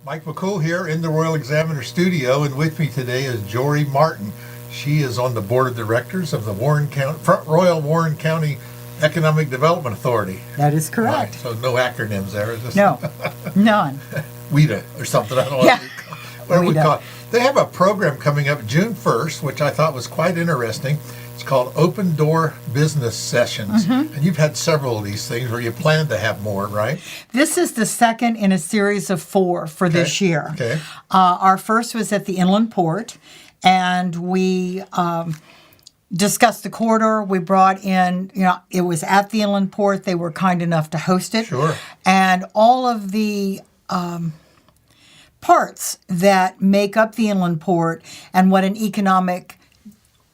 Mike McCool here in the Royal Examiner studio, and with me today is Jori Martin. She is on the board of directors of the Front Royal Warren County Economic Development Authority. That is correct. Right, so no acronyms there. Is this No, none. WEDA or something. I don't know Yeah. what we WEDA. call it. They have a program coming up June 1st, which I thought was quite interesting. It's called Open Door Business Sessions. And you've had several of these things, or you plan to have more, right? This is the second in a series of 4 for this year. Okay. Our first was at the Inland Port, and we discussed the corridor. We brought in, it was at the Inland Port. They were kind enough to host it. Sure. And all of the parts that make up the Inland Port and what an economic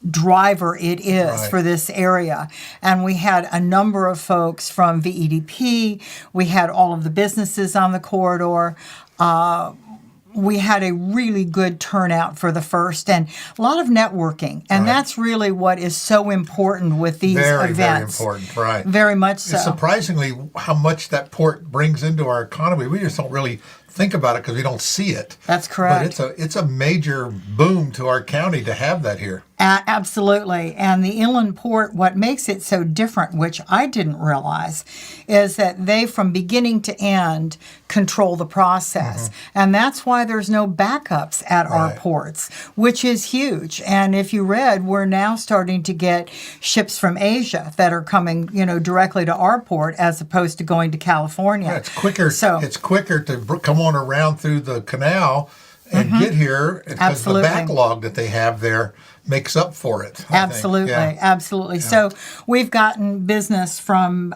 driver it is Right. for this area. And we had a number of folks from VEDP. We had all of the businesses on the corridor. We had a really good turnout for the first, and a lot of networking. And Right. that's really what is so important with these events. Very important, right. Very much so. It's surprisingly how much that port brings into our economy. We just don't really think about it because we don't see it. That's correct. But it's a major boom to our county to have that here. Absolutely. And the Inland Port, what makes it so different, which I didn't realize, is that they, from beginning to end, control the process. And that's why there's no backups at our Right. ports, which is huge. And if you read, we're now starting to get ships from Asia that are coming, directly to our port as opposed to going to California. Yeah, it's quicker. So, It's quicker to come on around through the canal and get here because the Absolutely. backlog that they have there makes up for it. I think. Absolutely, Yeah. absolutely. So we've gotten business from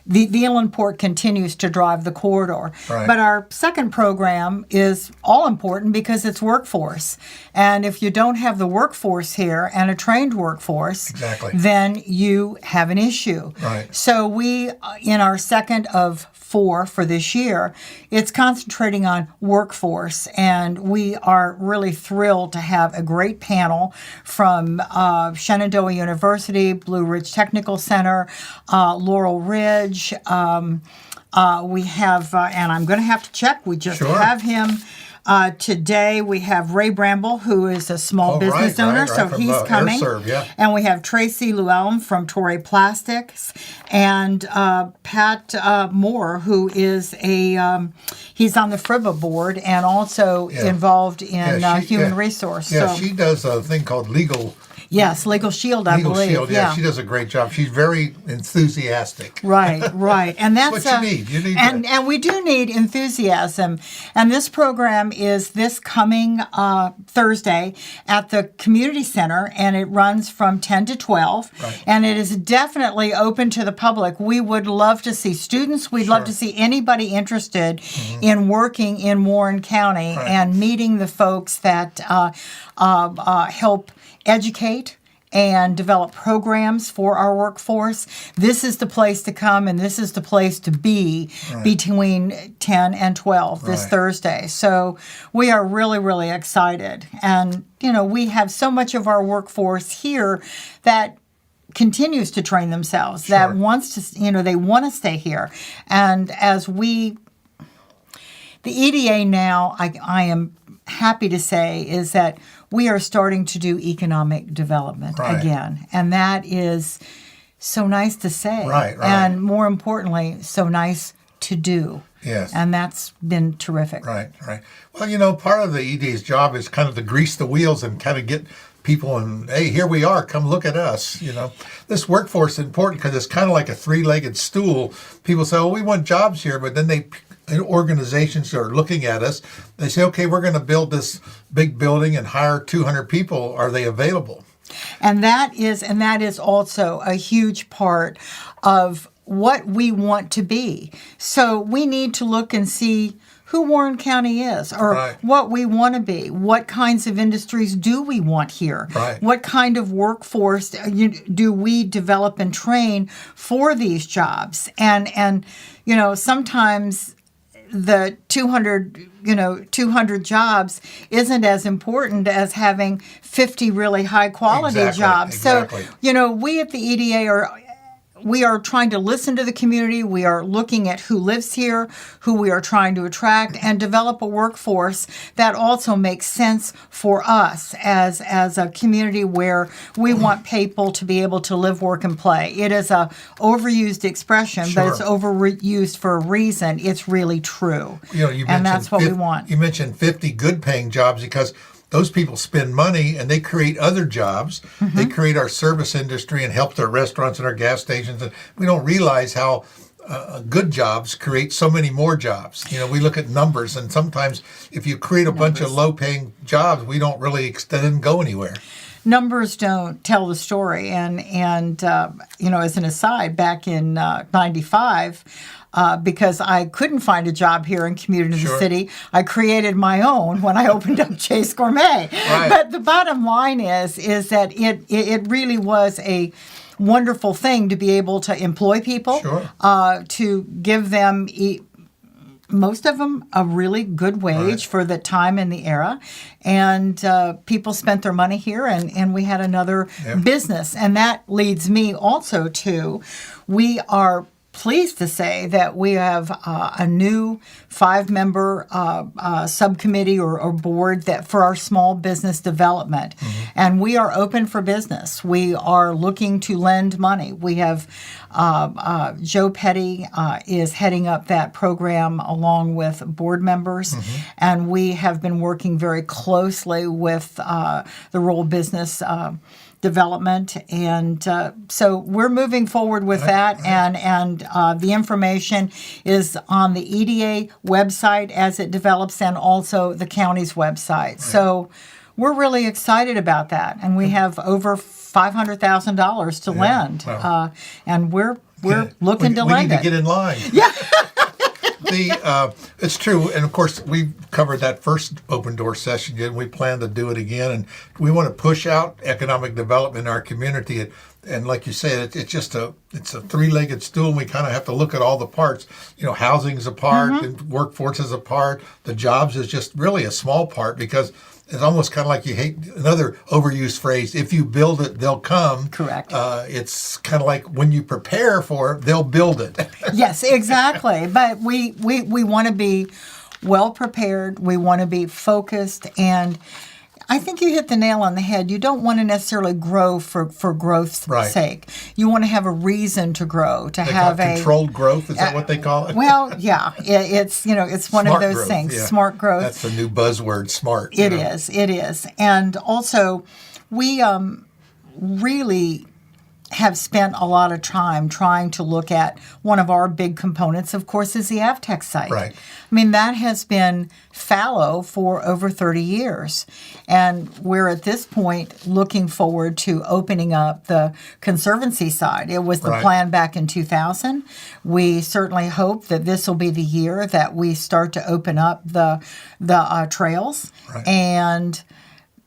the Inland Port continues to drive the corridor. Right. But our second program is all important because it's workforce. And if you don't have the workforce here and a trained workforce, Exactly. then you have an issue. Right. So we, in our second of 4 for this year, it's concentrating on workforce, and we are really thrilled to have a great panel from Shenandoah University, Blue Ridge Technical Center, Laurel Ridge. We have, and I'm going to have to check, we just Sure. have him. Today we have Ray Bramble, who is a small business owner, so from, he's coming. AirServe, yeah. And we have Tracy Llewellyn from Torrey Plastics, and Pat Moore, who is he's on the FRIBA board and also involved in human resource. Yeah, so, she does a thing called Legal Legal Shield, I Legal believe. Shield. Yeah, she does a great job. She's very enthusiastic. Right, and that's what you need. You need and we do need enthusiasm. And this program is this coming Thursday at the community center, and it runs from 10 to 12. Right. And it is definitely open to the public. We would love to see students. We'd love to see anybody interested in working in Warren County and meeting the folks that help educate and develop programs for our workforce. This is the place to come, and this is the place to be between 10 and 12 this Thursday. So we are really, really excited. And, we have so much of our workforce here that continues to train themselves, that wants to, they want to stay here. And as the EDA now, I am happy to say, is that we are starting to do economic development again. And that is so nice to say. Right. And more importantly, so nice to do. Yes. And that's been terrific. Right. Well, part of the EDA's job is kind of to grease the wheels and kind of get people and, hey, here we are, come look at us. This workforce is important because it's kind of like a three-legged stool. People say, oh, we want jobs here, but then organizations are looking at us. They say, okay, we're going to build this big building and hire 200 people. Are they available? And that is also a huge part of what we want to be. So we need to look and see who Warren County is, or what we want to be. What kinds of industries do we want here? What kind of workforce do we develop and train for these jobs? And sometimes the 200 jobs isn't as important as having 50 really high quality jobs. Exactly. So, we at the EDA we are trying to listen to the community. We are looking at who lives here, who we are trying to attract, and develop a workforce that also makes sense for us as a community where we want people to be able to live, work, and play. It is a overused expression, but it's overused for a reason. It's really true. And that's what we want. You mentioned 50 good-paying jobs because those people spend money and they create other jobs. Mm-hmm. They create our service industry and help their restaurants and our gas stations. And we don't realize how good jobs create so many more jobs. We look at numbers, and sometimes if you create a bunch of low-paying jobs, we don't really extend go anywhere. Numbers don't tell the story. And as an aside, back in 95, because I couldn't find a job here and commute into the city, I created my own when I opened up Chase Gourmet. Right. But the bottom line is that it really was a wonderful thing to be able to employ people, to give them most of them a really good wage for the time and the era. And people spent their money here, and we had another business. And that leads me also to, we are pleased to say that we have a new 5-member subcommittee or board that for our small business development. Mm-hmm. And we are open for business. We are looking to lend money. We have Joe Petty is heading up that program along with board members. Mm-hmm. And we have been working very closely with the rural business development, and so we're moving forward with that, and the information is on the EDA website as it develops, and also the county's website. So we're really excited about that, and we have over $500,000 to lend, and we're looking to lend it. We need to get in line. Yeah. It's true, and of course we covered that first open door session, and we plan to do it again, and we want to push out economic development in our community. And like you said, it's a three-legged stool, and we kind of have to look at all the parts. Housing's a part, and workforce is a part. The jobs is just really a small part, because it's almost kind of like, you hate another overused phrase, if you build it, they'll come. Correct. It's kind of like when you prepare for it, they'll build it. Yes, exactly. But we want to be well prepared. We want to be focused. And I think you hit the nail on the head. You don't want to necessarily grow for growth's sake. You want to have a reason to grow, to have a controlled growth. Is that what they call it? Well, yeah, it's one of those things. Yeah. Smart growth. That's the new buzzword, smart. It is, and also we really have spent a lot of time trying to look at one of our big components, of course, is the Avtech site. Right. I mean, that has been fallow for over 30 years. And we're at this point looking forward to opening up the Conservancy side. It was the plan back in 2000. We certainly hope that this will be the year that we start to open up the trails. Right. And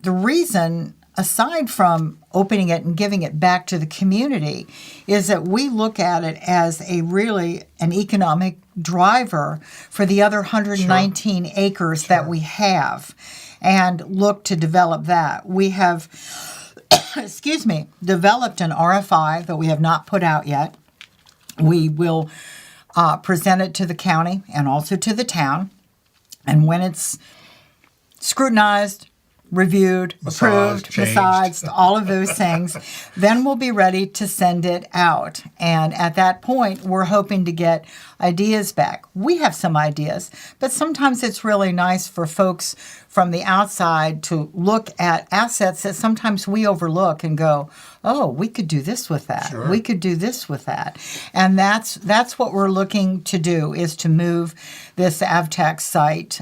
the reason, aside from opening it and giving it back to the community, is that we look at it as an economic driver for the other 119 acres that we have, and look to develop that. We have, developed an RFI that we have not put out yet. We will present it to the county and also to the town, and when it's scrutinized, reviewed, approved, massaged, all of those things, then we'll be ready to send it out. And at that point, we're hoping to get ideas back. We have some ideas, but sometimes it's really nice for folks from the outside to look at assets that sometimes we overlook and go, oh, we could do this with that. Sure. We could do this with that. And that's what we're looking to do, is to move this Avtech site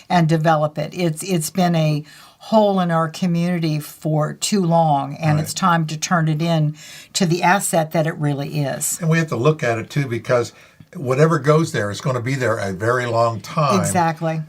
and develop it. It's been a hole in our community for too long, and it's time to turn it in to the asset that it really is. And we have to look at it too, because whatever goes there is going to be there a very long time. Exactly.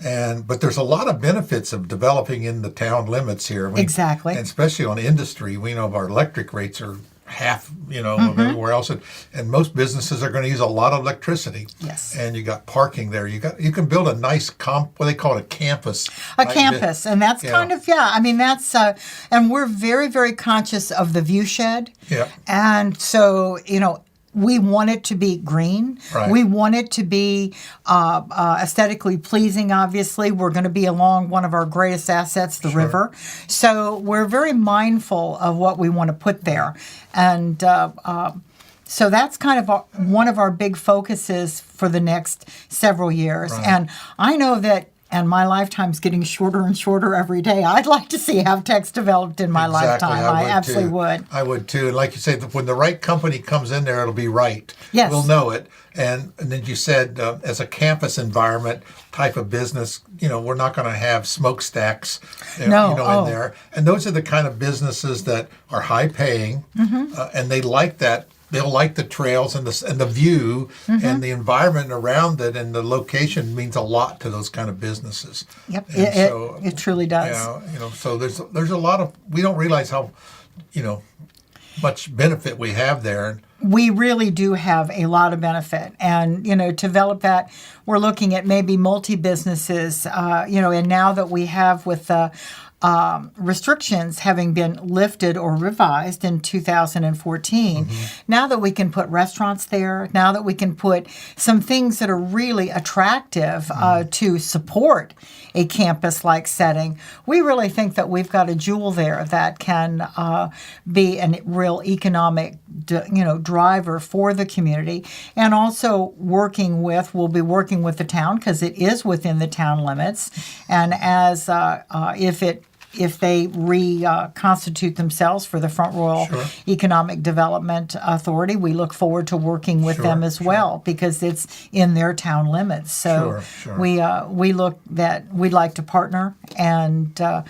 But there's a lot of benefits of developing in the town limits here. Exactly. And especially on industry, we know our electric rates are half, of everywhere else, and most businesses are going to use a lot of electricity. Yes. And you got parking there. You can build a nice what they call it, a campus. And that's kind of that's and we're very, very conscious of the view shed. Yeah. And so we want it to be green. Right. We want it to be aesthetically pleasing, obviously. We're going to be along one of our greatest assets, the river. So we're very mindful of what we want to put there. And so that's kind of one of our big focuses for the next several years. Right. And I know that, and my lifetime's getting shorter and shorter every day. I'd like to see Havtech's developed in my lifetime. I absolutely would. I would too. And like you say, when the right company comes in there, it'll be right. Yes. We'll know it. And then you said, as a campus environment type of business, we're not going to have smokestacks, in there. And those are the kind of businesses that are high paying, and they like that. They'll like the trails and the view and the environment around it, and the location means a lot to those kind of businesses. Yep, And it truly does. Yeah, so there's a lot of, we don't realize how much benefit we have there. We really do have a lot of benefit, and to develop that, we're looking at maybe multi-businesses. And now that we have with the restrictions having been lifted or revised in 2014, now that we can put restaurants there, now that we can put some things that are really attractive to support a campus-like setting, we really think that we've got a jewel there that can be a real economic driver for the community. And also we'll be working with the town, because it is within the town limits, and as if they reconstitute themselves for the Front Royal Economic Development Authority, we look forward to working with them as well, because it's in their town limits. So we look that we'd like to partner, and I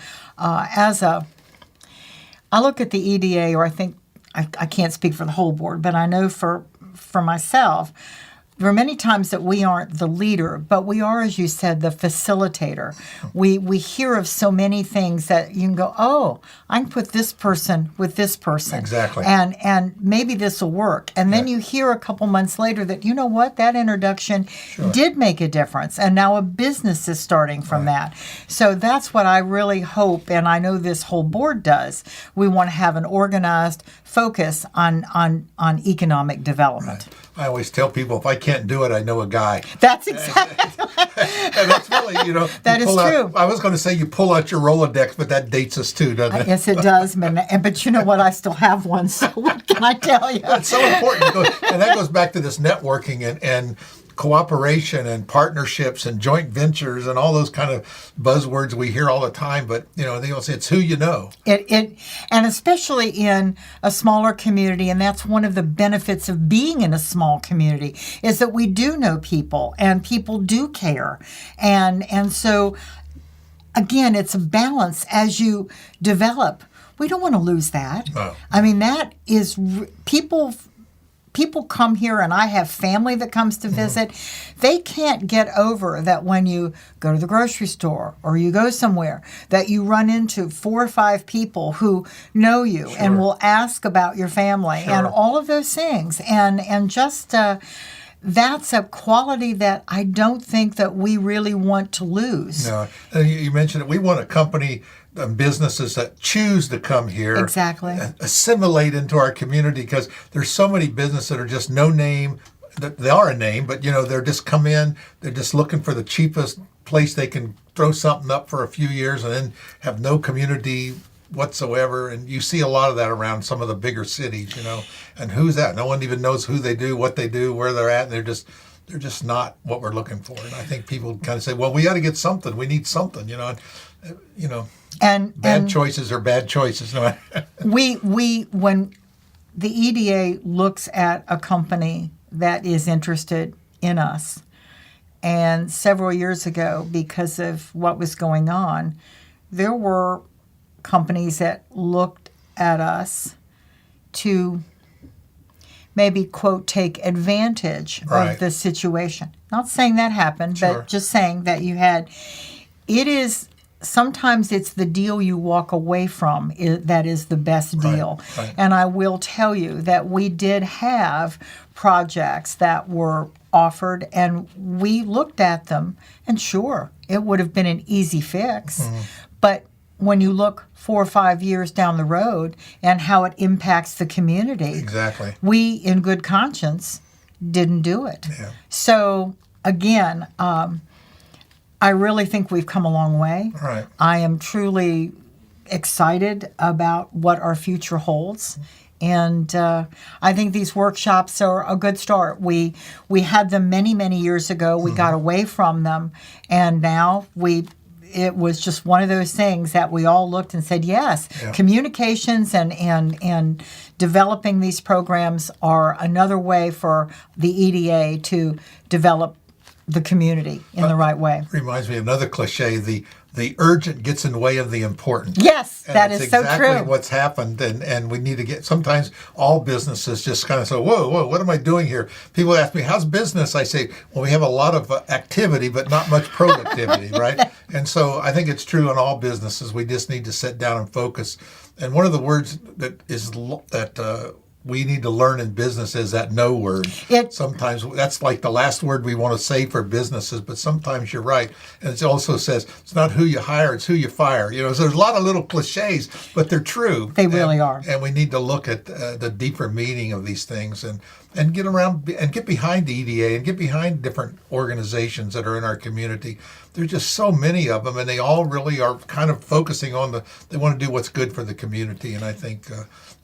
look at the EDA, or I think I can't speak for the whole board, but I know for myself, there are many times that we aren't the leader, but we are, as you said, the facilitator. We hear of so many things that you can go, oh, I can put this person with this person. Exactly. And maybe this will work. And then you hear a couple months later that, you know what, that introduction did make a difference. And now a business is starting from that. So that's what I really hope, and I know this whole board does. We want to have an organized focus on economic development. Right. I always tell people, if I can't do it, I know a guy. That's exactly. And that's really, that is true. I was going to say you pull out your Rolodex, but that dates us too, doesn't it? Yes, it does. But you know what? I still have one. So what can I tell you? It's so important. And that goes back to this networking and cooperation and partnerships and joint ventures and all those kind of buzzwords we hear all the time. But they don't say it's who you know. And especially in a smaller community, and that's one of the benefits of being in a small community, is that we do know people and people do care, and so again, it's a balance as you develop. We don't want to lose that. No. I mean, that is people come here, and I have family that comes to visit. They can't get over that when you go to the grocery store or you go somewhere that you run into 4 or 5 people who know you and will ask about your family and all of those things. And just that's a quality that I don't think that we really want to lose. No, you mentioned it. We want a company and businesses that choose to come here, exactly, assimilate into our community, because there's so many businesses that are just no name. They are a name, but they're just come in. They're just looking for the cheapest place they can throw something up for a few years, and then have no community whatsoever. And you see a lot of that around some of the bigger cities, And who's that? No one even knows who they do, what they do, where they're at. And they're just not what we're looking for. And I think people kind of say, well, we got to get something. We need something, And bad choices are bad choices. we when the EDA looks at a company that is interested in us, and several years ago, because of what was going on, there were companies that looked at us to maybe, quote, take advantage of the situation. Not saying that happened, but just saying that sometimes it's the deal you walk away from that is the best deal. Right. And I will tell you that we did have projects that were offered, and we looked at them, and sure, it would have been an easy fix, but when you look 4 or 5 years down the road and how it impacts the community. Exactly. We, in good conscience, didn't do it. Yeah. So, again, I really think we've come a long way. Right. I am truly excited about what our future holds. And I think these workshops are a good start. We had them many, many years ago. We got away from them. And now it was just one of those things that we all looked and said, yes, communications and developing these programs are another way for the EDA to develop the community in the right way. Reminds me of another cliche, the urgent gets in the way of the important. Yes, and that it's is so exactly true. what's happened, and we need to get, sometimes all businesses just kind of say, whoa, what am I doing here? People ask me, how's business? I say, well, we have a lot of activity, but not much productivity, right? And so I think it's true in all businesses. We just need to sit down and focus. And one of the words that we need to learn in business is that no word. Sometimes that's like the last word we want to say for businesses, but sometimes you're right. And it also says it's not who you hire, it's who you fire. So there's a lot of little cliches, but they're true. They really are. And we need to look at the deeper meaning of these things and get around and get behind the EDA and get behind different organizations that are in our community. There's just so many of them, and they all really are kind of focusing on they want to do what's good for the community. And I think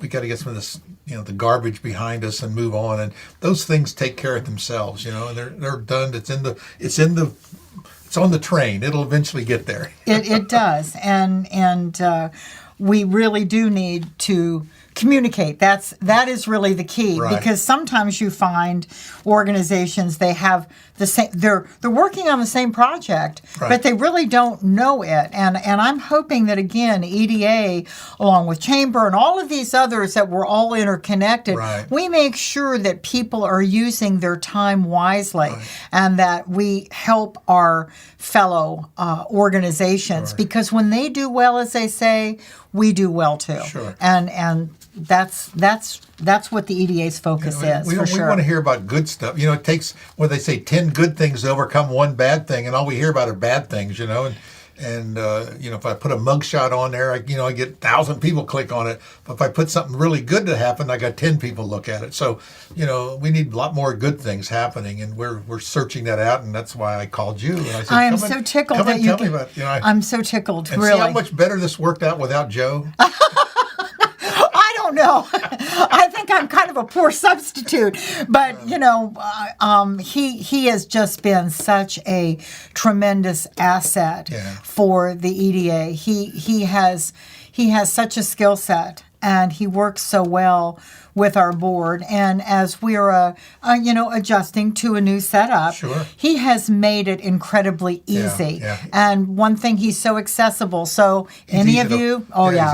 we got to get some of this, the garbage behind us and move on. And those things take care of themselves, and they're done. It's on the train. It'll eventually get there. It does, and we really do need to communicate. That is really the key, right. Because sometimes you find organizations, they have the same, they're working on the same project, right. But they really don't know it. And I'm hoping that, again, EDA, along with Chamber and all of these others, that we're all interconnected, right. We make sure that people are using their time wisely, right. And that we help our fellow organizations, right. Because when they do well, as they say, we do well too. Sure. And that's what the EDA's focus is. We want to hear about good stuff. It takes, what they say, 10 good things to overcome one bad thing, and all we hear about are bad things. And if I put a mugshot on there, I get 1,000 people click on it. But if I put something really good to happen, I got 10 people look at it. So, we need a lot more good things happening, and we're searching that out, and that's why I called you. And I said, I am so tickled that you. I'm so tickled. And really. See how much better this worked out without Joe. I don't know. I think I'm kind of a poor substitute, but he has just been such a tremendous asset for the EDA. He has such a skill set, and he works so well with our board. And as we're adjusting to a new setup, sure. He has made it incredibly easy. Yeah. And one thing, he's so accessible. So he's he's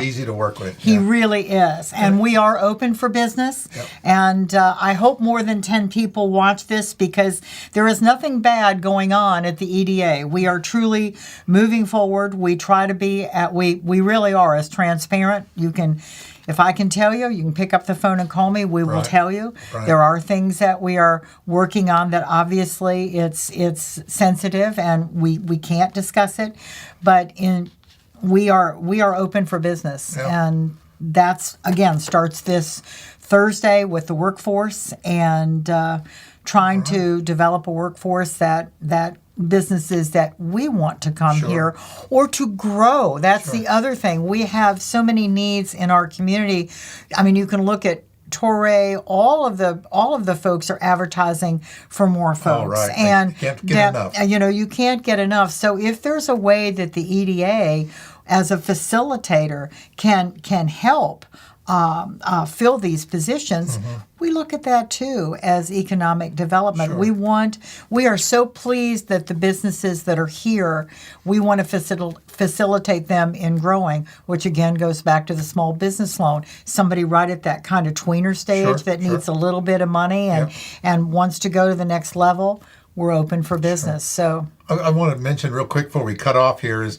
easy to work with. He really is. And we are open for business. Yep. And I hope more than 10 people watch this, because there is nothing bad going on at the EDA. We are truly moving forward. We try to be we really are as transparent. If I can tell you, you can pick up the phone and call me. We will tell you. Right. There are things that we are working on that obviously it's sensitive and we can't discuss it. But we are open for business. Yep. And that's, again, starts this Thursday with the workforce, and trying to develop a workforce that businesses that we want to come here or to grow. That's the other thing. We have so many needs in our community. I mean, you can look at Torrey, all of the folks are advertising for more folks. Oh, right. And can't get enough. You can't get enough. So if there's a way that the EDA as a facilitator can help fill these positions, we look at that too as economic development. Sure. We are so pleased that the businesses that are here, we want to facilitate them in growing, which again goes back to the small business loan. Somebody right at that kind of tweener stage that needs a little bit of money and wants to go to the next level, we're open for business. So I want to mention real quick before we cut off here is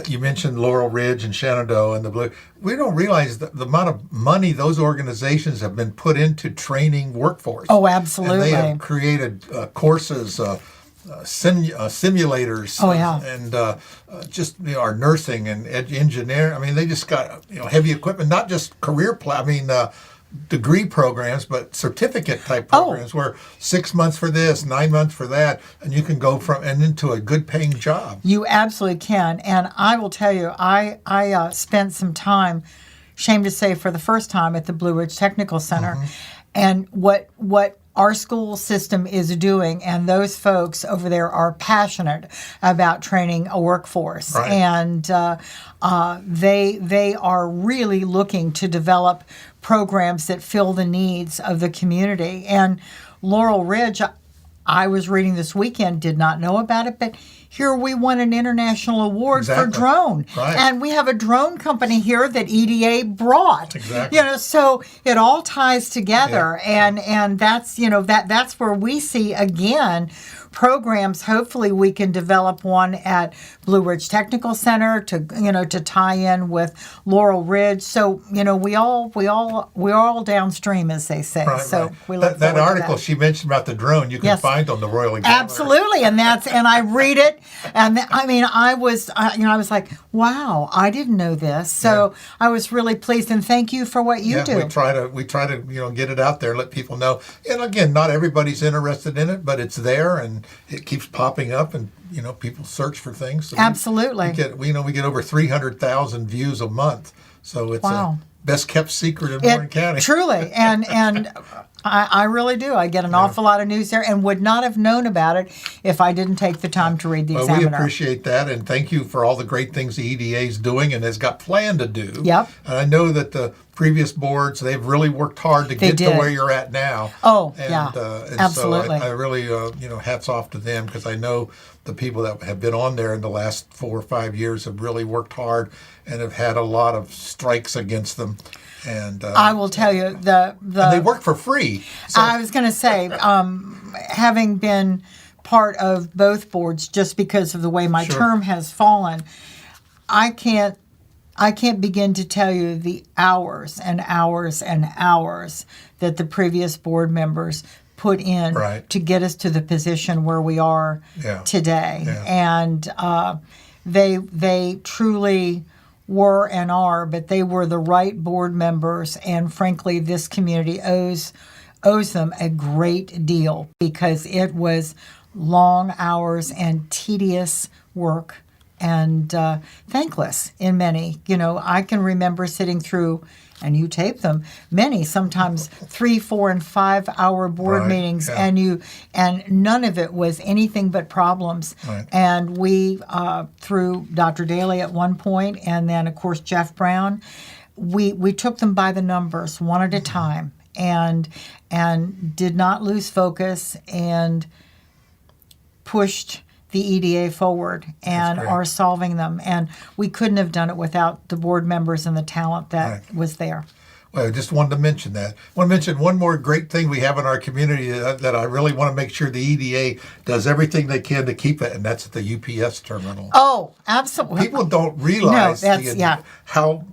you mentioned Laurel Ridge and Shenandoah and the Blue. We don't realize the amount of money those organizations have been put into training workforce. Oh, absolutely. And they have created courses, simulators. Oh, yeah. And just our nursing and engineering. I mean, they just got heavy equipment, not just degree programs, but certificate type programs where 6 months for this, 9 months for that, and you can go from and into a good paying job. You absolutely can. And I will tell you, I spent some time, shame to say, for the first time at the Blue Ridge Technical Center. And what our school system is doing, and those folks over there are passionate about training a workforce. Right. And they are really looking to develop programs that fill the needs of the community. And Laurel Ridge, I was reading this weekend, did not know about it, but here we won an international award for drone. Right. And we have a drone company here that EDA brought. Exactly. So it all ties together. And that's, that's where we see, again, programs. Hopefully we can develop one at Blue Ridge Technical Center to tie in with Laurel Ridge. So, we're all downstream, as they say. Right, so right. we look that forward to article she mentioned about the drone, you can find on the Royal Examiner. Absolutely, and I read it, and I was like, wow, I didn't know this. So I was really pleased, and thank you for what you do. We try to get it out there, let people know. And again, not everybody's interested in it, but it's there and it keeps popping up, and people search for things. So Absolutely, we get over 300,000 views a month, so it's a best kept secret in Warren County. Truly, and I really do. I get an awful lot of news there, and would not have known about it if I didn't take the time to read the Examiner. We appreciate that, and thank you for all the great things the EDA is doing and has got planned to do. Yep. And I know that the previous boards, they've really worked hard to get to where you're at now. Oh, and, and absolutely. So I really, hats off to them, because I know the people that have been on there in the last 4 or 5 years have really worked hard and have had a lot of strikes against them. And I will tell you, and they work for free. So. I was going to say, having been part of both boards, just because of the way my term has fallen, I can't begin to tell you the hours and hours and hours that the previous board members put in to get us to the position where we are today. Yeah. And they truly were and are, but they were the right board members, and frankly, this community owes them a great deal, because it was long hours and tedious work and thankless in many. I can remember sitting through, and you tape them, many, sometimes 3, 4, and 5 hour board meetings, and none of it was anything but problems. Right. And we, through Dr. Daly at one point, and then of course Jeff Brown, we took them by the numbers, one at a time, and did not lose focus, and pushed the EDA forward and are solving them. And we couldn't have done it without the board members and the talent that was there. Well, I just wanted to mention that. I want to mention one more great thing we have in our community that I really want to make sure the EDA does everything they can to keep it, and that's at the UPS terminal. Oh, absolutely. People don't realize how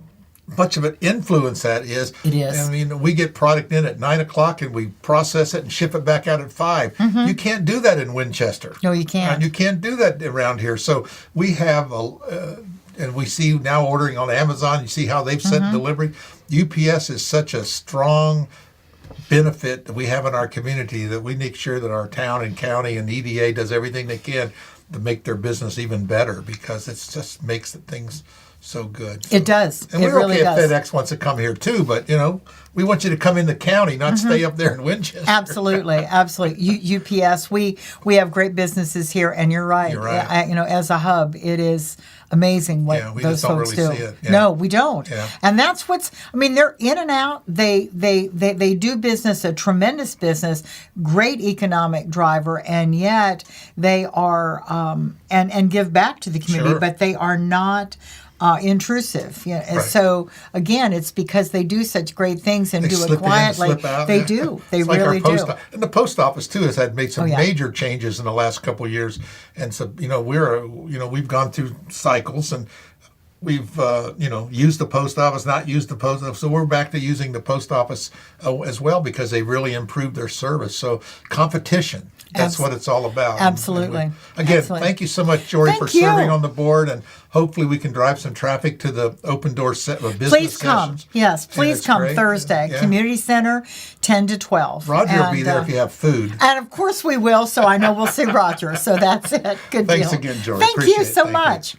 much of an influence that is. It is. I mean, we get product in at 9 o'clock and we process it and ship it back out at 5. Mm-hmm. You can't do that in Winchester. No, you can't. And you can't do that around here. So we have, and we see now ordering on Amazon, you see how they've sent delivery. UPS is such a strong benefit that we have in our community that we make sure that our town and county and EDA does everything they can to make their business even better, because it just makes things so good. So, it does. And we're okay if FedEx wants to come here too, but we want you to come in the county, not stay up there in Winchester. Absolutely. UPS, we have great businesses here, and you're right. You're right. As a hub, it is amazing what those folks do. See it. Yeah. No, we don't. Yeah. And that's they're in and out. They do business, a tremendous business, great economic driver, and yet they are and give back to the community, but they are not intrusive. Right. So again, it's because they do such great things and do it quietly. They do. They really do. And the post office too has made some major changes in the last couple of years. And so we've gone through cycles, and we've used the post office, not used the post office. So we're back to using the post office as well, because they really improved their service. So competition. that's what it's all about. Absolutely. Again, Absolutely. thank you so much, Jori, Thank for serving you. on the board, and hopefully we can drive some traffic to the open door set of business Please come. sessions. Yes, And please it's come great. Thursday. Yeah. Community Center, 10 to 12. Roger will be And, there if you have food. And of course we will, so I know we'll see Roger. So that's it. Good Thanks deal. again, Jori. Thank Appreciate you it. so Thank you. much.